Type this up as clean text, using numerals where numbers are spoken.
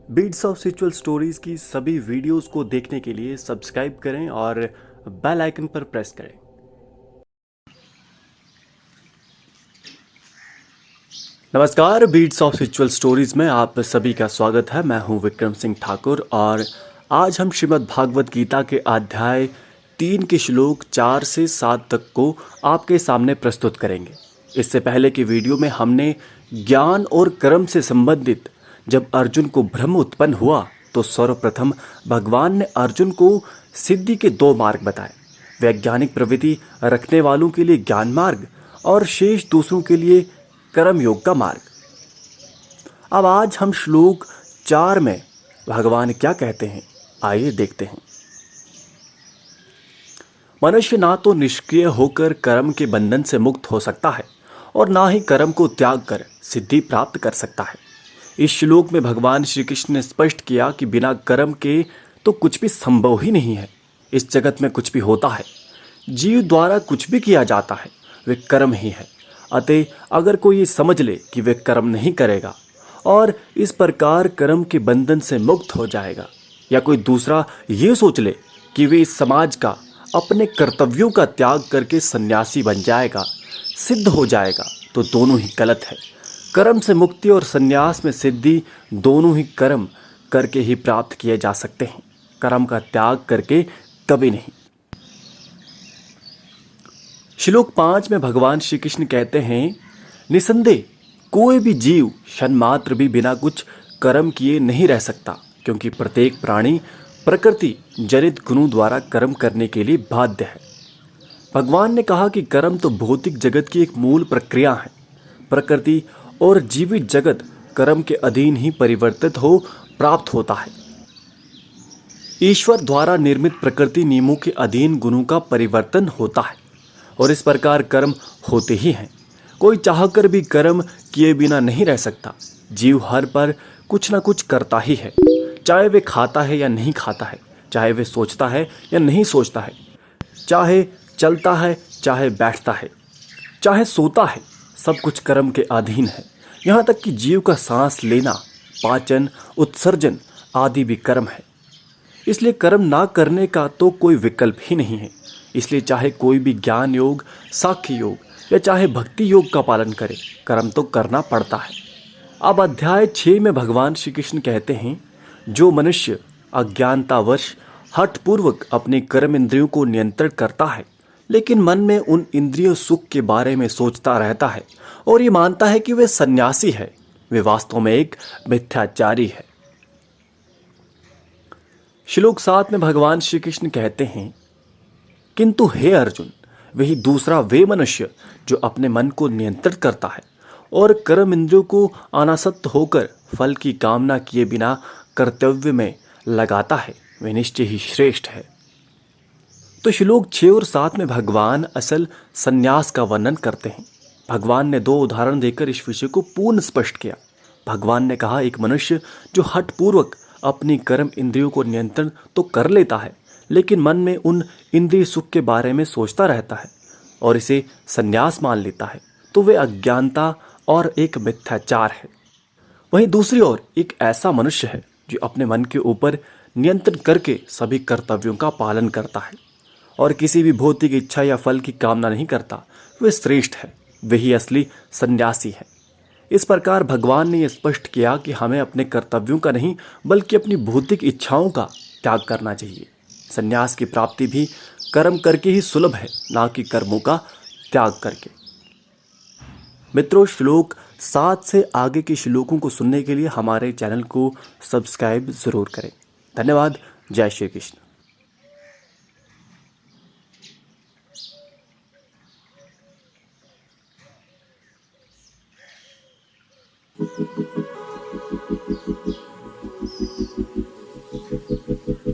Beats of spiritual stories की सभी videos को देखने के लिए सब्सक्राइब करें और बेल आइकन पर प्रेस करें। नमस्कार, बीट्स ऑफ स्पिरिचुअल स्टोरीज में आप सभी का स्वागत है। मैं हूं विक्रम सिंह ठाकुर और आज हम श्रीमद् भागवत गीता के अध्याय 3 के श्लोक 4 से 7 तक को आपके सामने प्रस्तुत करेंगे। इससे पहले की वीडियो में हमने ज्ञान और कर्म से संबंधित जब अर्जुन को भ्रम उत्पन्न हुआ तो सर्वप्रथम भगवान ने अर्जुन को सिद्धि के 2 मार्ग बताए। वैज्ञानिक प्रवृत्ति रखने वालों के लिए ज्ञान मार्ग और शेष दूसरों के लिए कर्म योग का मार्ग। अब आज हम श्लोक 4 में भगवान क्या कहते हैं, आइए देखते हैं। मनुष्य ना तो निष्क्रिय होकर कर्म के बंधन से मुक्त हो सकता है और ना ही कर्म को त्याग कर सिद्धि प्राप्त कर सकता है। इस श्लोक में भगवान श्री कृष्ण ने स्पष्ट किया कि बिना कर्म के तो कुछ भी संभव ही नहीं है। इस जगत में कुछ भी होता है, जीव द्वारा कुछ भी किया जाता है, वे कर्म ही है। अतः अगर कोई ये समझ ले कि वे कर्म नहीं करेगा और इस प्रकार कर्म के बंधन से मुक्त हो जाएगा, या कोई दूसरा ये सोच ले कि वे इस समाज का अपने कर्तव्यों का त्याग करके सन्यासी बन जाएगा, सिद्ध हो जाएगा, तो दोनों ही गलत है। कर्म से मुक्ति और सन्यास में सिद्धि दोनों ही कर्म करके ही प्राप्त किए जा सकते हैं, कर्म का त्याग करके कभी नहीं। श्लोक 5 में भगवान श्री कृष्ण कहते हैं, निसंदेह कोई भी जीव क्षण मात्र भी बिना कुछ कर्म किए नहीं रह सकता, क्योंकि प्रत्येक प्राणी प्रकृति जनित गुणों द्वारा कर्म करने के लिए बाध्य है। भगवान ने कहा कि कर्म तो भौतिक जगत की एक मूल प्रक्रिया है। प्रकृति और जीवित जगत कर्म के अधीन ही परिवर्तित हो प्राप्त होता है। ईश्वर द्वारा निर्मित प्रकृति नियमों के अधीन गुणों का परिवर्तन होता है और इस प्रकार कर्म होते ही हैं। कोई चाहकर भी कर्म किए बिना नहीं रह सकता। जीव हर पर कुछ ना कुछ करता ही है, चाहे वे खाता है या नहीं खाता है, चाहे वे सोचता है या नहीं सोचता है, चाहे चलता है चाहे बैठता है, चाहे सोता है, सब कुछ कर्म के अधीन है। यहाँ तक कि जीव का सांस लेना, पाचन, उत्सर्जन आदि भी कर्म है। इसलिए कर्म ना करने का तो कोई विकल्प ही नहीं है। इसलिए चाहे कोई भी ज्ञान योग, साख्य योग या चाहे भक्ति योग का पालन करे, कर्म तो करना पड़ता है। अब अध्याय 6 में भगवान श्री कृष्ण कहते हैं, जो मनुष्य अज्ञानतावश हठपूर्वक अपने कर्म इंद्रियों को नियंत्रण करता है, लेकिन मन में उन इंद्रियों सुख के बारे में सोचता रहता है और ये मानता है कि वे सन्यासी है, वे वास्तव में एक मिथ्याचारी है। श्लोक 7 में भगवान श्री कृष्ण कहते हैं, किंतु हे अर्जुन, वही दूसरा वे मनुष्य जो अपने मन को नियंत्रित करता है और कर्म इंद्रियों को अनासक्त होकर फल की कामना किए बिना कर्तव्य में लगाता है, वे निश्चय ही श्रेष्ठ है। तो श्लोक 6 और 7 में भगवान असल सन्यास का वर्णन करते हैं। भगवान ने 2 उदाहरण देकर इस विषय को पूर्ण स्पष्ट किया। भगवान ने कहा, एक मनुष्य जो हठपूर्वक अपनी कर्म इंद्रियों को नियंत्रण तो कर लेता है, लेकिन मन में उन इंद्रिय सुख के बारे में सोचता रहता है और इसे सन्यास मान लेता है, तो वे अज्ञानता और एक मिथ्याचार है। वहीं दूसरी ओर एक ऐसा मनुष्य है जो अपने मन के ऊपर नियंत्रण करके सभी कर्तव्यों का पालन करता है और किसी भी भौतिक इच्छा या फल की कामना नहीं करता, वे श्रेष्ठ है, वही असली सन्यासी है। इस प्रकार भगवान ने यह स्पष्ट किया कि हमें अपने कर्तव्यों का नहीं बल्कि अपनी भौतिक इच्छाओं का त्याग करना चाहिए। सन्यास की प्राप्ति भी कर्म करके ही सुलभ है, ना कि कर्मों का त्याग करके। मित्रों, श्लोक 7 से आगे के श्लोकों को सुनने के लिए हमारे चैनल को सब्सक्राइब जरूर करें। धन्यवाद। जय श्री कृष्ण।